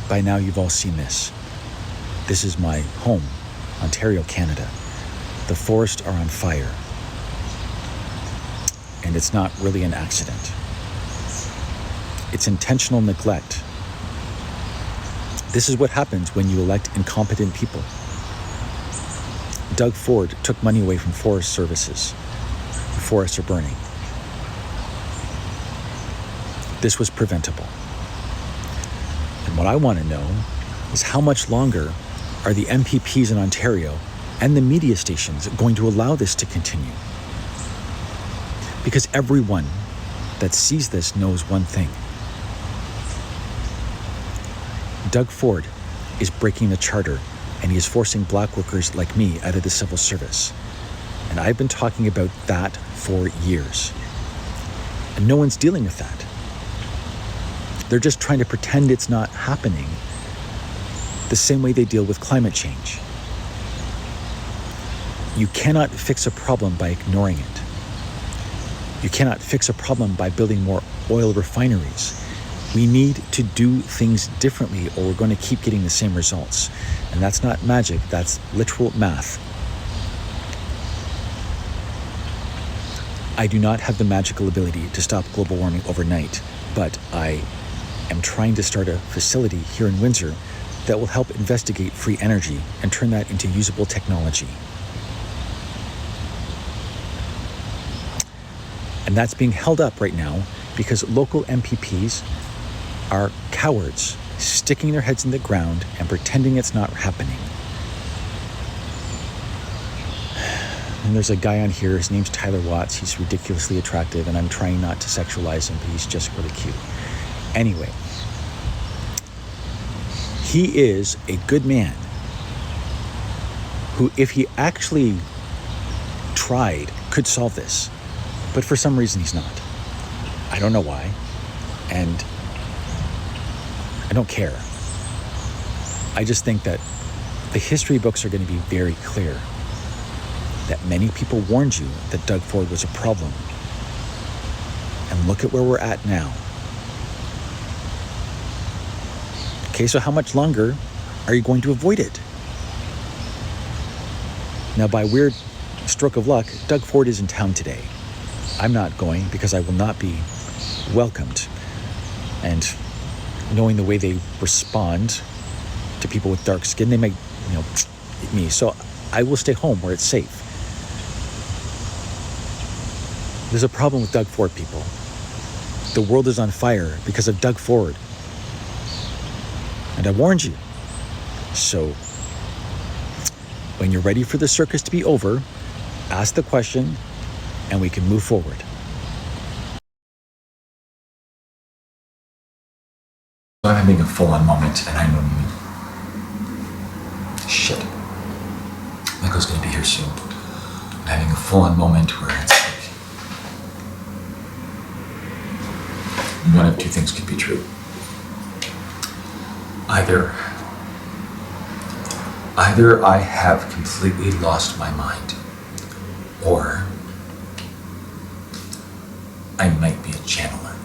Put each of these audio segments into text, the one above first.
By now you've all seen this. This is my home, Ontario, Canada. The forests are on fire. And it's not really an accident. It's intentional neglect. This is what happens when you elect incompetent people. Doug Ford took money away from forest services. The forests are burning. This was preventable. And what I want to know is how much longer are the MPPs in Ontario and the media stations going to allow this to continue? Because everyone that sees this knows one thing. Doug Ford is breaking the charter, and he is forcing black workers like me out of the civil service. And I've been talking about that for years. And no one's dealing with that. They're just trying to pretend it's not happening the same way they deal with climate change. You cannot fix a problem by ignoring it. You cannot fix a problem by building more oil refineries. We need to do things differently, or we're going to keep getting the same results. And that's not magic, that's literal math. I do not have the magical ability to stop global warming overnight, but I am trying to start a facility here in Windsor that will help investigate free energy and turn that into usable technology. And that's being held up right now because local MPPs are cowards, sticking their heads in the ground and pretending it's not happening. And there's a guy on here, his name's Tyler Watts. He's ridiculously attractive, and I'm trying not to sexualize him, but he's just really cute. Anyway, he is a good man who, if he actually tried, could solve this. But for some reason, he's not. I don't know why. And I don't care. I just think that the history books are going to be very clear that many people warned you that Doug Ford was a problem. And look at where we're at now. Okay, so how much longer are you going to avoid it? Now, by weird stroke of luck, Doug Ford is in town today. I'm not going because I will not be welcomed. And knowing the way they respond to people with dark skin, they might, eat me. So I will stay home where it's safe. There's a problem with Doug Ford, people. The world is on fire because of Doug Ford. And I warned you. So when you're ready for the circus to be over, ask the question and we can move forward. I'm having a full-on moment, and I don't even... Shit. Michael's going to be here soon. I'm having a full-on moment where it's like... one of two things could be true. Either I have completely lost my mind, or I might be a channeler.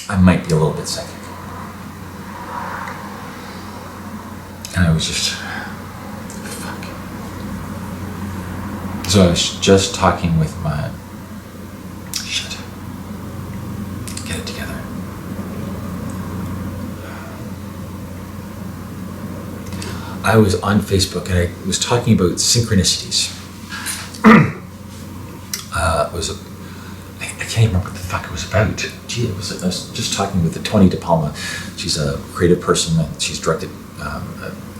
I might be a little bit psychic. And I was just, fuck. So I was just talking with my, shit, get it together. I was on Facebook and I was talking about synchronicities. I can't remember what the fuck it was about. Gee, I was just talking with Toni De Palma. She's a creative person and she's directed.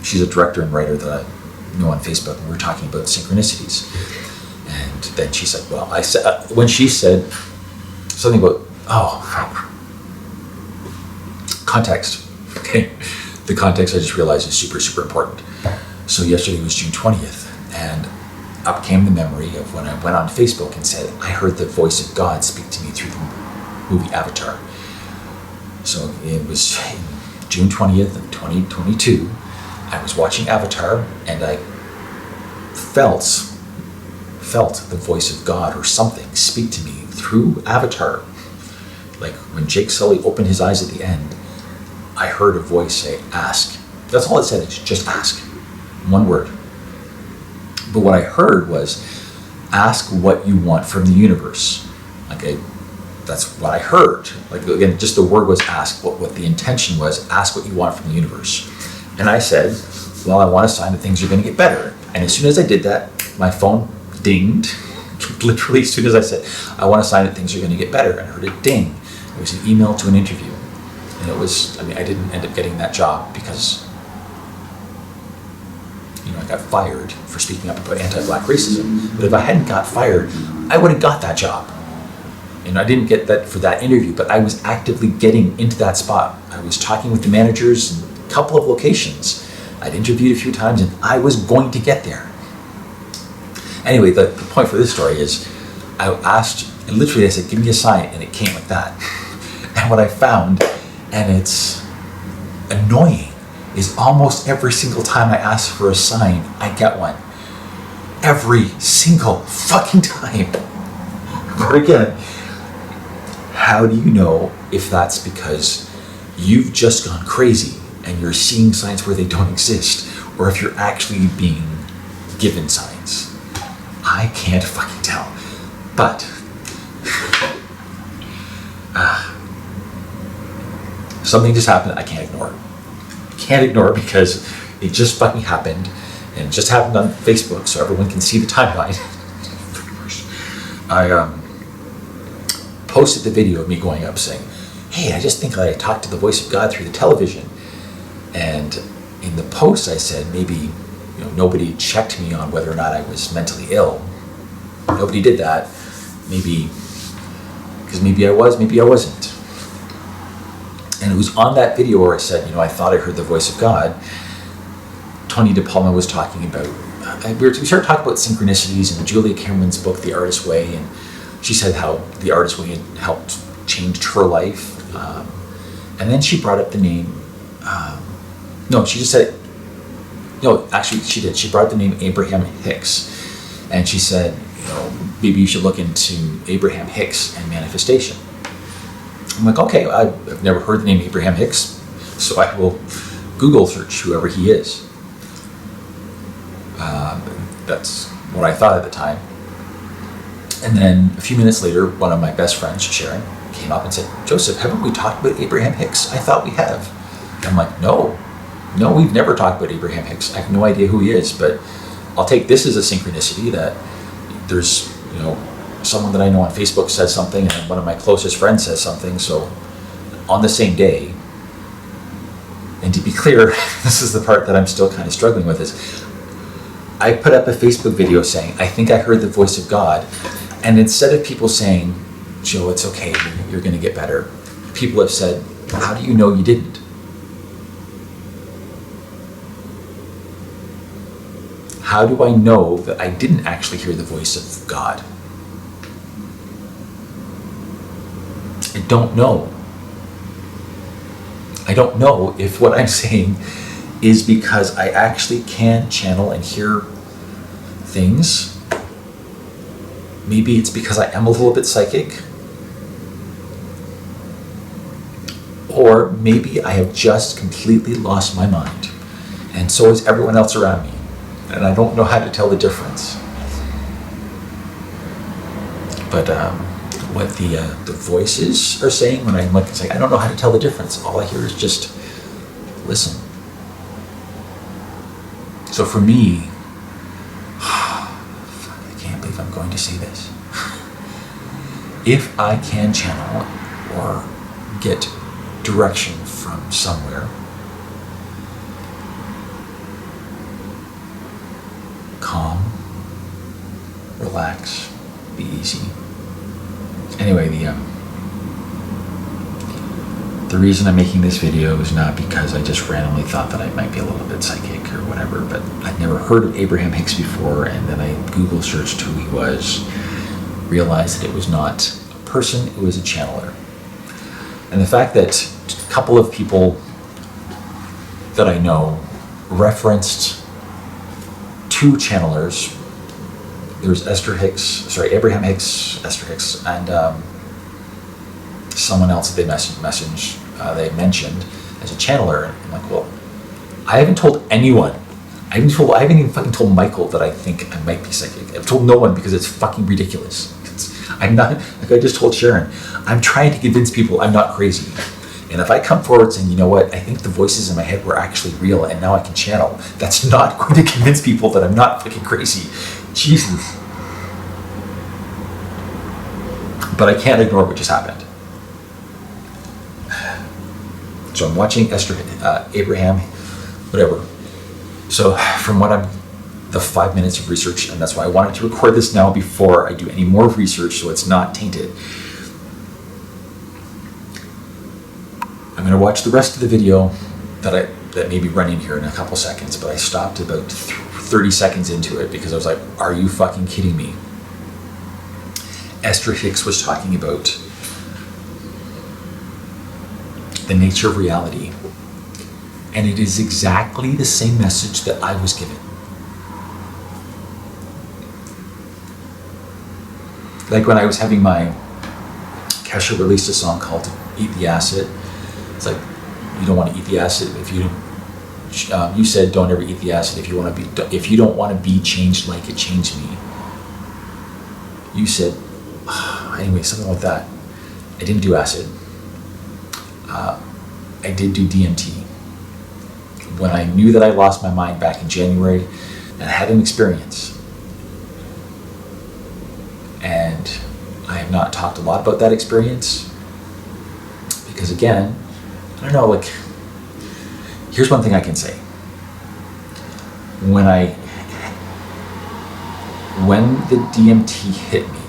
She's a director and writer that I know on Facebook, and we were talking about synchronicities. And then she said, "Well, I said when she said something about context." Okay, the context I just realized is super, super important. So yesterday was June 20th, and up came the memory of when I went on Facebook and said, I heard the voice of God speak to me through the movie Avatar. So it was June 20th of 2022. I was watching Avatar and I felt felt the voice of God or something speak to me through Avatar. Like when Jake Sully opened his eyes at the end, I heard a voice say, ask. That's all it said, it's just ask. One word. But what I heard was, ask what you want from the universe. Okay, that's what I heard. Like again, just the word was ask. What the intention was, ask what you want from the universe. And I said, well, I want a sign that things are going to get better. And as soon as I did that, my phone dinged. Literally, as soon as I said, I want a sign that things are going to get better, and I heard it ding. It was an email to an interview. And it was, I didn't end up getting that job because, I got fired for speaking up about anti-black racism. But if I hadn't got fired, I would have got that job. And I didn't get that for that interview, but I was actively getting into that spot. I was talking with the managers in a couple of locations. I'd interviewed a few times, and I was going to get there. Anyway, the point for this story is, I asked, and literally I said, give me a sign, and it came like that. And what I found, and it's annoying, is almost every single time I ask for a sign, I get one. Every single fucking time. But again, how do you know if that's because you've just gone crazy and you're seeing signs where they don't exist, or if you're actually being given signs? I can't fucking tell. But something just happened I can't ignore. Can't ignore it because it just fucking happened, and it just happened on Facebook so everyone can see the timeline. I posted the video of me going up saying, hey, I just think I talked to the voice of God through the television. And in the post I said, maybe nobody checked me on whether or not I was mentally ill. Nobody did that. Maybe because maybe I was, maybe I wasn't. And it was on that video where I said, I thought I heard the voice of God. Toni De Palma was talking about, we started talking about synchronicities in Julia Cameron's book, The Artist's Way, and she said how The Artist's Way had helped change her life. And then she brought up the name, she just said, actually she did. She brought up the name Abraham Hicks. And she said, maybe you should look into Abraham Hicks and manifestation. I'm like, okay, I've never heard the name Abraham Hicks, so I will Google search whoever he is. That's what I thought at the time. And then a few minutes later, one of my best friends, Sharon, came up and said, Joseph, haven't we talked about Abraham Hicks? I thought we have. And I'm like, no, we've never talked about Abraham Hicks. I have no idea who he is, but I'll take this as a synchronicity that there's, someone that I know on Facebook says something, and then one of my closest friends says something, so on the same day. And to be clear, this is the part that I'm still kind of struggling with, is I put up a Facebook video saying, I think I heard the voice of God, and instead of people saying, Joe, it's okay, you're going to get better, people have said, how do you know you didn't? How do I know that I didn't actually hear the voice of God? I don't know. I don't know if what I'm saying is because I actually can channel and hear things. Maybe it's because I am a little bit psychic. Or maybe I have just completely lost my mind. And so is everyone else around me. And I don't know how to tell the difference. But what the voices are saying when I'm saying, I don't know how to tell the difference. All I hear is just listen. So for me, I can't believe I'm going to say this. If I can channel or get direction from somewhere, calm, relax, be easy. Anyway, the reason I'm making this video is not because I just randomly thought that I might be a little bit psychic or whatever, but I'd never heard of Abraham Hicks before, and then I Google searched who he was, realized that it was not a person, it was a channeler. And the fact that a couple of people that I know referenced two channelers there was Abraham Hicks, Esther Hicks, and someone else that they they mentioned as a channeler. I'm like, well, I haven't told anyone. I haven't even fucking told Michael that I think I might be psychic. I've told no one because it's fucking ridiculous. I'm not, like I just told Sharon, I'm trying to convince people I'm not crazy. And if I come forward saying, you know what, I think the voices in my head were actually real and now I can channel, that's not going to convince people that I'm not fucking crazy. Jesus. But I can't ignore what just happened. So I'm watching Abraham, whatever. So from the 5 minutes of research, and that's why I wanted to record this now before I do any more research so it's not tainted. I'm going to watch the rest of the video that may be running here in a couple seconds, but I stopped about 30 seconds into it because I was like, are you fucking kidding me? Esther Hicks was talking about the nature of reality, and it is exactly the same message that I was given. Like when I was having Kesha released a song called Eat the Acid. It's like, you don't want to eat the acid if you said don't ever eat the acid if you don't want to be changed like it changed me. You said, anyway, something like that. I didn't do acid. I did do DMT. When I knew that I lost my mind back in January and I had an experience. And I have not talked a lot about that experience because, again, I don't know, like, here's one thing I can say. When the DMT hit me,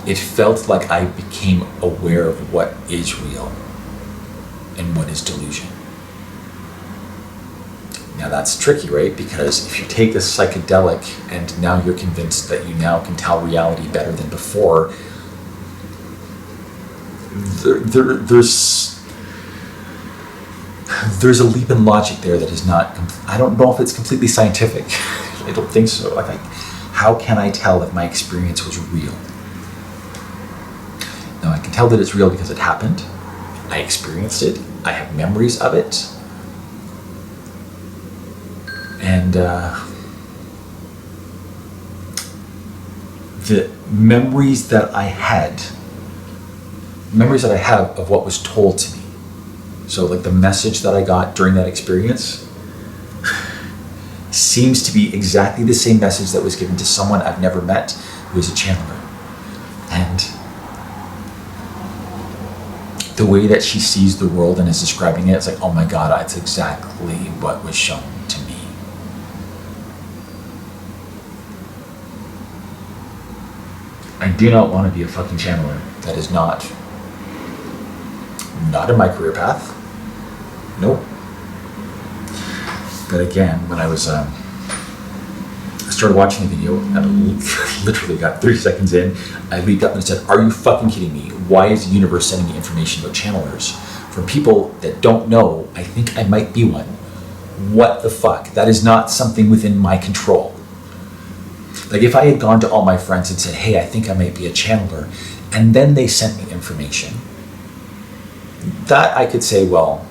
it felt like I became aware of what is real and what is delusion. Now that's tricky, right? Because if you take a psychedelic and now you're convinced that you now can tell reality better than before, there's a leap in logic there that is not, I don't know if it's completely scientific. I don't think so. Like, how can I tell if my experience was real? Now I can tell that it's real because it happened. I experienced it. I have memories of it. And the memories that I have of what was told to me. So like the message that I got during that experience seems to be exactly the same message that was given to someone I've never met who is a channeler. And the way that she sees the world and is describing it, it's like, oh my God, that's exactly what was shown to me. I do not want to be a fucking channeler. That is not in my career path. Nope. But again, when I started watching the video, and I literally got 30 seconds in, I leaped up and said, are you fucking kidding me? Why is the universe sending me information about channelers from people that don't know I think I might be one? What the fuck? That is not something within my control. Like if I had gone to all my friends and said, hey, I think I might be a channeler, and then they sent me information, that I could say, well,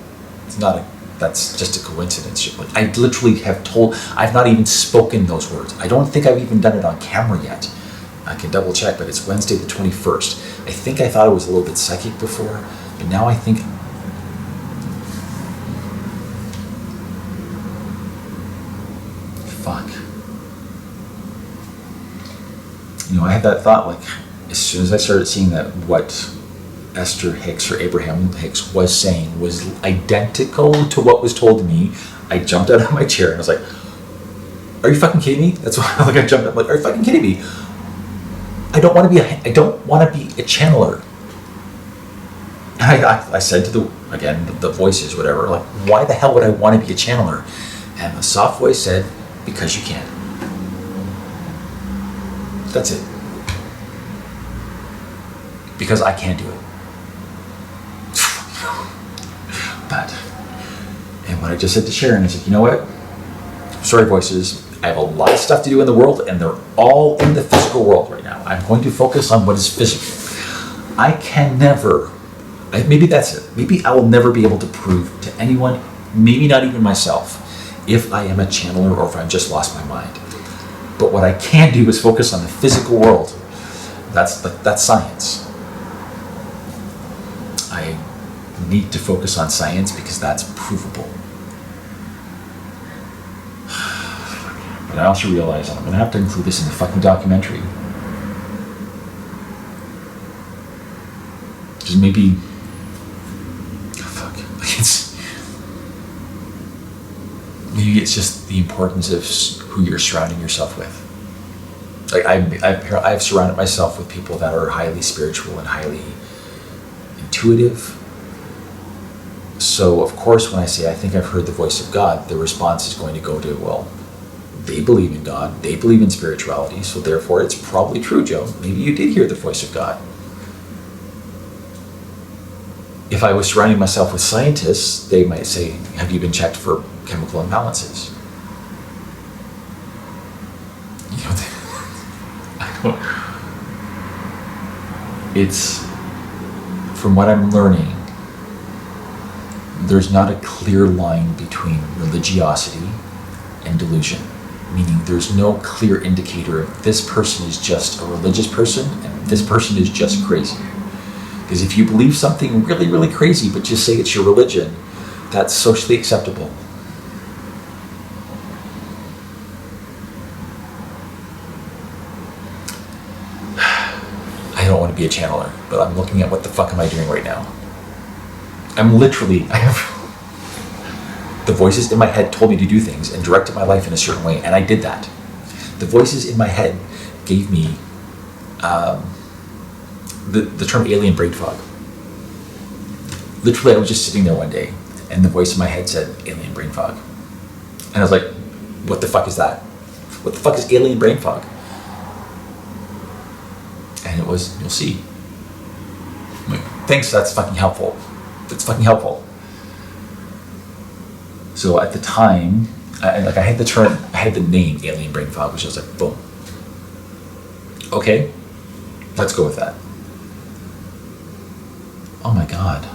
that's just a coincidence. Like, I literally I've not even spoken those words. I don't think I've even done it on camera yet. I can double check, but it's Wednesday the 21st. I think I thought it was a little bit psychic before, but now I think, fuck. I had that thought, like, as soon as I started seeing that what Esther Hicks or Abraham Hicks was saying was identical to what was told to me, I jumped out of my chair and I was like, are you fucking kidding me? That's why I jumped up, like, are you fucking kidding me? I don't want to be a channeler. And I said to the voices, whatever, like, why the hell would I want to be a channeler? And a soft voice said, because you can. That's it. Because I can't do it. And what I just said to Sharon, I said, you know what? Sorry, voices. I have a lot of stuff to do in the world, and they're all in the physical world right now. I'm going to focus on what is physical. I can never, maybe that's it. Maybe I will never be able to prove to anyone, maybe not even myself, if I am a channeler or if I've just lost my mind. But what I can do is focus on the physical world. That's science. I need to focus on science because that's provable. But I also realize that I'm going to have to include this in the fucking documentary. Because maybe... maybe it's just the importance of who you're surrounding yourself with. Like I've surrounded myself with people that are highly spiritual and highly intuitive. So of course when I say I think I've heard the voice of God, the response is going to go to, well, they believe in God, they believe in spirituality, so therefore it's probably true, Joe. Maybe you did hear the voice of God. If I was surrounding myself with scientists, they might say, have you been checked for chemical imbalances? You know, it's, from what I'm learning, there's not a clear line between religiosity and delusion. Meaning there's no clear indicator of this person is just a religious person and this person is just crazy. Because if you believe something really, really crazy, but just say it's your religion, that's socially acceptable. I don't want to be a channeler, but I'm looking at what the fuck am I doing right now. The voices in my head told me to do things and directed my life in a certain way, and I did that. The voices in my head gave me the term alien brain fog. Literally, I was just sitting there one day, and the voice in my head said, alien brain fog. And I was like, what the fuck is that? What the fuck is alien brain fog? And it was, you'll see. I'm like, thanks, that's fucking helpful. That's fucking helpful. So at the time, I had the term, I had the name alien brain fog, which I was like, boom. Okay, let's go with that. Oh my God.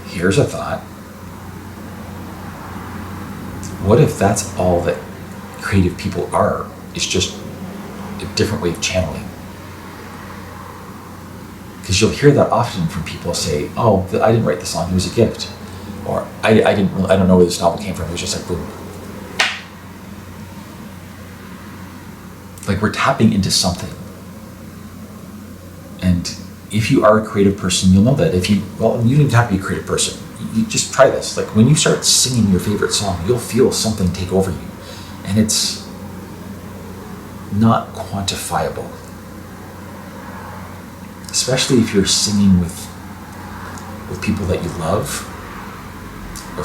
Here's a thought. What if that's all that creative people are? It's just a different way of channeling. Because you'll hear that often from people say, oh, I didn't write the song, it was a gift. Or I don't know where this novel came from, it was just like boom. Like we're tapping into something. And if you are a creative person, you'll know that. You don't even have to be a creative person. You just try this. Like when you start singing your favorite song, you'll feel something take over you. And it's not quantifiable. Especially if you're singing with people that you love. Or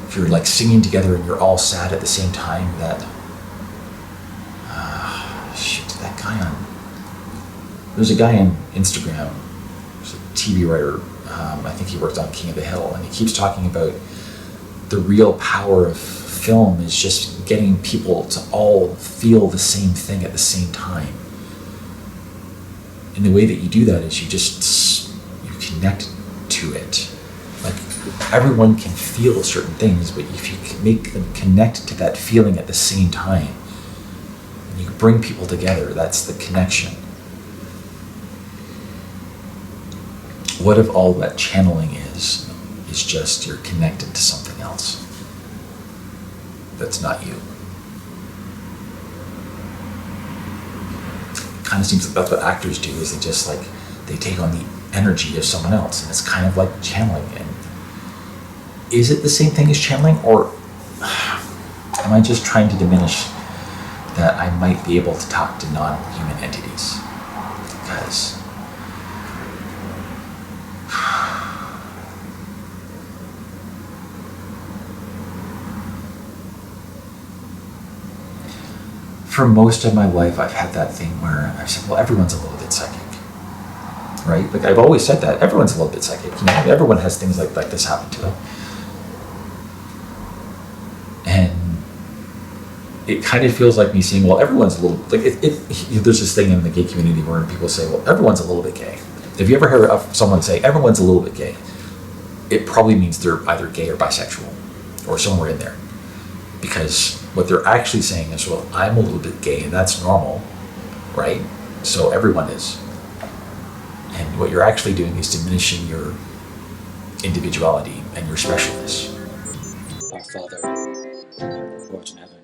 if you're like singing together and you're all sad at the same time, that that guy on, there's a guy on Instagram, there's a TV writer, I think he worked on King of the Hill, and he keeps talking about the real power of film is just getting people to all feel the same thing at the same time. And the way that you do that is you connect to it. Like everyone can feel certain things, but if you can make them connect to that feeling at the same time, and you bring people together, that's the connection. What if all that channeling is just you're connected to something else that's not you? It kind of seems like that's what actors do, is they take on the energy of someone else, and it's kind of like channeling. And is it the same thing as channeling, or am I just trying to diminish that I might be able to talk to non-human entities? Because for most of my life, I've had that thing where I've said, well, everyone's a little bit psychic, right? Like I've always said that everyone's a little bit psychic. You know, everyone has things like this happen to them. it kind of feels like me saying, well, everyone's a little, like, there's this thing in the gay community where people say, well, everyone's a little bit gay. If you ever heard of someone say, everyone's a little bit gay, it probably means they're either gay or bisexual, or somewhere in there. Because what they're actually saying is, well, I'm a little bit gay, and that's normal, right? So everyone is. And what you're actually doing is diminishing your individuality and your specialness. Our Father, who art in heaven,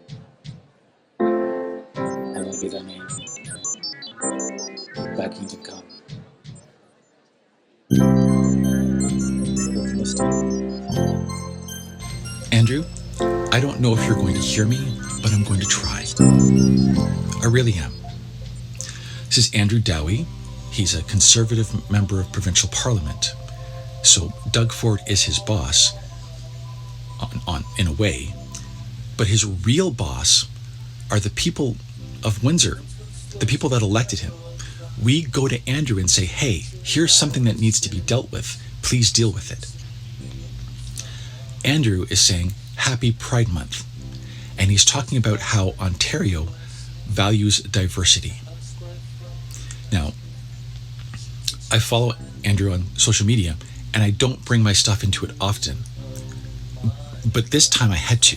hallowed be thy name. Thy kingdom come. Your kingdom come. Andrew, I don't know if you're going to hear me, but I'm going to try. I really am. This is Andrew Dowie. He's a Conservative member of provincial parliament. So Doug Ford is his boss, in a way, but his real boss are the people of Windsor, the people that elected him. We go to Andrew and say, hey, here's something that needs to be dealt with. Please deal with it. Andrew is saying, Happy Pride Month. And he's talking about how Ontario values diversity. Now, I follow Andrew on social media, and I don't bring my stuff into it often. But this time I had to.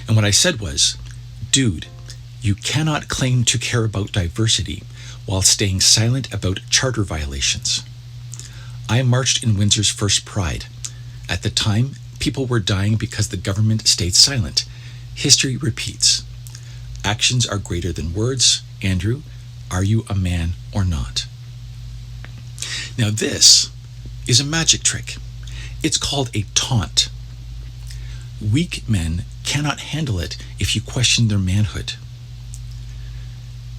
And what I said was, dude, you cannot claim to care about diversity while staying silent about charter violations. I marched in Windsor's first Pride. At the time, people were dying because the government stayed silent. History repeats. Actions are greater than words. Andrew, are you a man or not? Now this is a magic trick. It's called a taunt. Weak men cannot handle it if you question their manhood.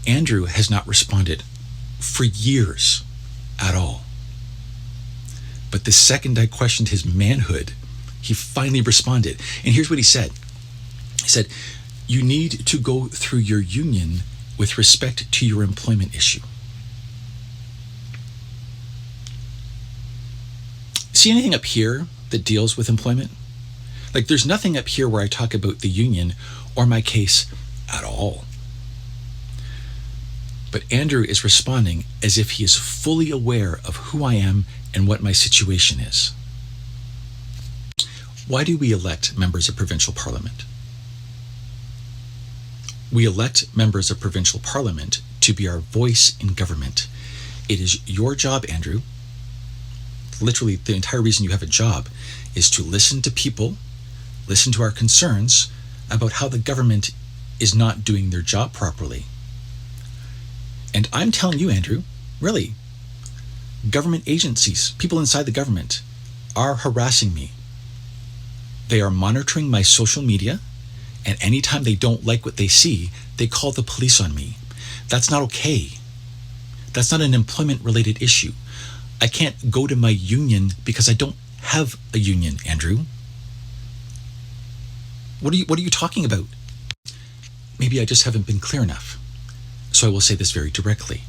Andrew has not responded for years at all. But the second I questioned his manhood, he finally responded. And here's what he said. He said, you need to go through your union with respect to your employment issue. See anything up here that deals with employment? Like, there's nothing up here where I talk about the union or my case at all. But Andrew is responding as if he is fully aware of who I am and what my situation is. Why do we elect members of provincial parliament? We elect members of provincial parliament to be our voice in government. It is your job, Andrew. Literally, the entire reason you have a job is to listen to people, listen to our concerns about how the government is not doing their job properly. And I'm telling you, Andrew, really, government agencies, people inside the government, are harassing me. They are monitoring my social media, and anytime they don't like what they see, they call the police on me. That's not okay. That's not an employment-related issue. I can't go to my union because I don't have a union, Andrew. What are you talking about? Maybe I just haven't been clear enough. So I will say this very directly.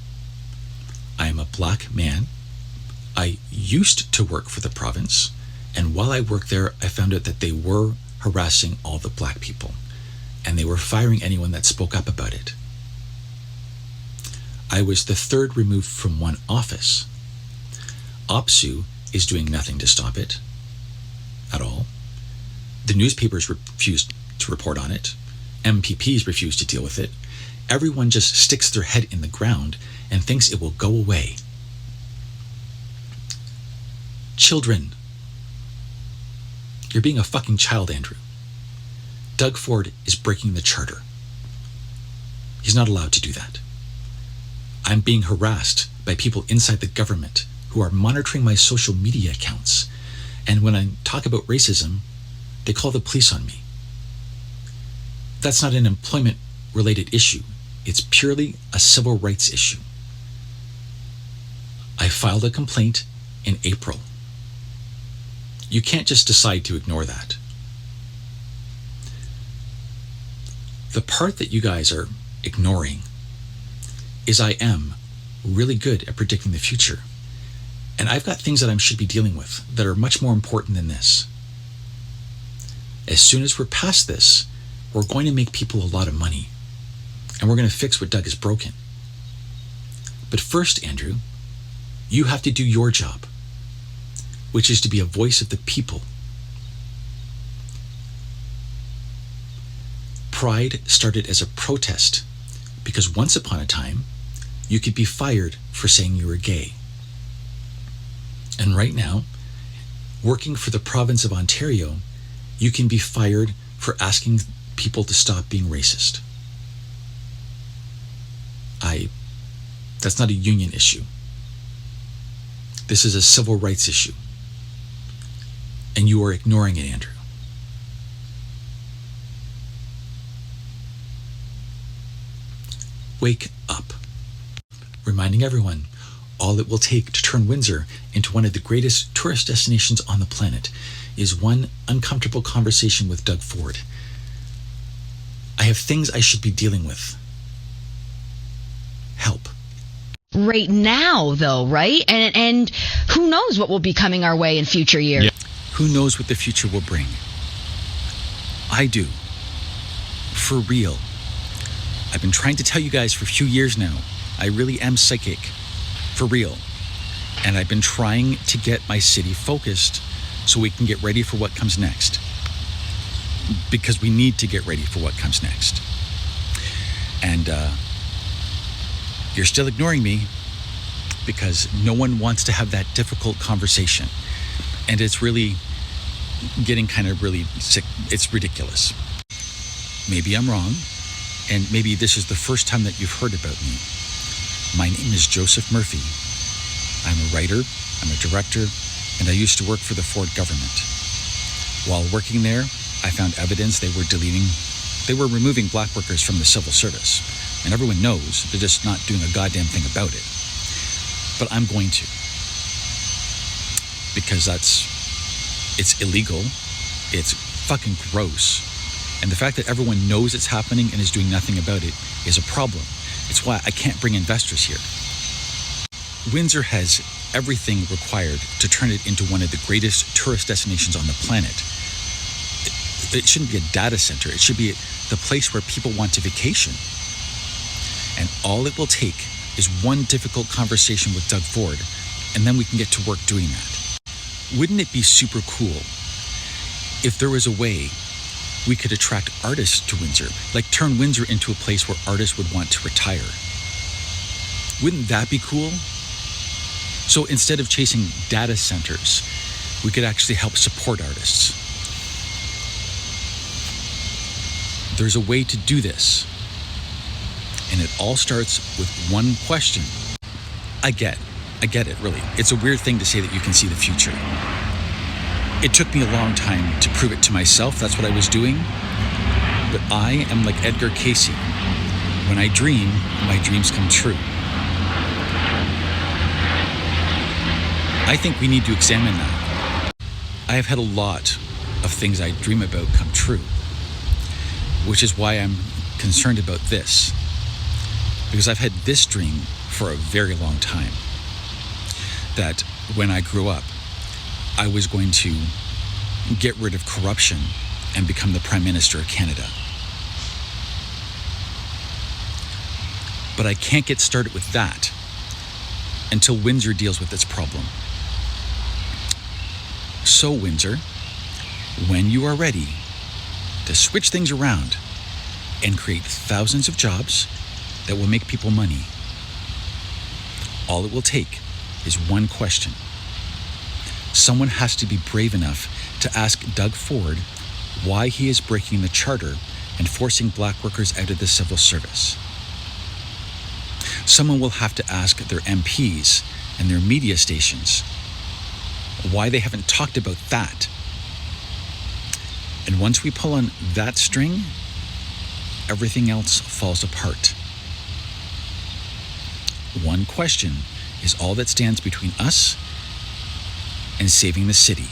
I am a black man. I used to work for the province, and while I worked there, I found out that they were harassing all the black people, and they were firing anyone that spoke up about it. I was the third removed from one office. OPSU is doing nothing to stop it at all. The newspapers refused to report on it. MPPs refused to deal with it. Everyone just sticks their head in the ground and thinks it will go away. Children. You're being a fucking child, Andrew. Doug Ford is breaking the charter. He's not allowed to do that. I'm being harassed by people inside the government who are monitoring my social media accounts. And when I talk about racism, they call the police on me. That's not an employment-related issue. It's purely a civil rights issue. I filed a complaint in April. You can't just decide to ignore that. The part that you guys are ignoring is I am really good at predicting the future. And I've got things that I should be dealing with that are much more important than this. As soon as we're past this, we're going to make people a lot of money, and we're going to fix what Doug has broken. But first, Andrew, you have to do your job, which is to be a voice of the people. Pride started as a protest because once upon a time, you could be fired for saying you were gay. And right now, working for the province of Ontario, you can be fired for asking people to stop being racist. That's not a union issue. This is a civil rights issue. And you are ignoring it, Andrew. Wake up. Reminding everyone, all it will take to turn Windsor into one of the greatest tourist destinations on the planet is one uncomfortable conversation with Doug Ford. I have things I should be dealing with. Help. Right now, though, right? And who knows what will be coming our way in future years? Yeah. Who knows what the future will bring? I do. For real. I've been trying to tell you guys for a few years now, I really am psychic. For real. And I've been trying to get my city focused so we can get ready for what comes next. Because we need to get ready for what comes next. And you're still ignoring me because no one wants to have that difficult conversation. And it's really getting kind of really sick. It's ridiculous. Maybe I'm wrong, and maybe this is the first time that you've heard about me. My name is Joseph Murphy. I'm a writer, I'm a director, and I used to work for the Ford government. While working there, I found evidence they were removing black workers from the civil service. And everyone knows they're just not doing a goddamn thing about it. But I'm going to. Because it's illegal, it's fucking gross. And the fact that everyone knows it's happening and is doing nothing about it is a problem. It's why I can't bring investors here. Windsor has everything required to turn it into one of the greatest tourist destinations on the planet. It shouldn't be a data center. It should be the place where people want to vacation. And all it will take is one difficult conversation with Doug Ford, and then we can get to work doing that. Wouldn't it be super cool if there was a way we could attract artists to Windsor, like turn Windsor into a place where artists would want to retire? Wouldn't that be cool? So instead of chasing data centers, we could actually help support artists. There's a way to do this. And it all starts with one question. I get it, really. It's a weird thing to say that you can see the future. It took me a long time to prove it to myself. That's what I was doing. But I am like Edgar Casey. When I dream, my dreams come true. I think we need to examine that. I have had a lot of things I dream about come true, which is why I'm concerned about this. Because I've had this dream for a very long time, that when I grew up, I was going to get rid of corruption and become the Prime Minister of Canada. But I can't get started with that until Windsor deals with its problem. So Windsor, when you are ready to switch things around and create thousands of jobs that will make people money, all it will take is one question. Someone has to be brave enough to ask Doug Ford why he is breaking the charter and forcing black workers out of the civil service. Someone will have to ask their MPs and their media stations why they haven't talked about that. And once we pull on that string, everything else falls apart. One question is all that stands between us and saving the city.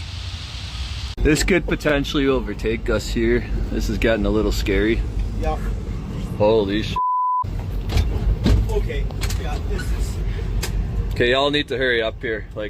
This could potentially overtake us here. This is getting a little scary. Yeah. Holy sh**. Okay. Yeah, this is... Okay, y'all need to hurry up here. Like,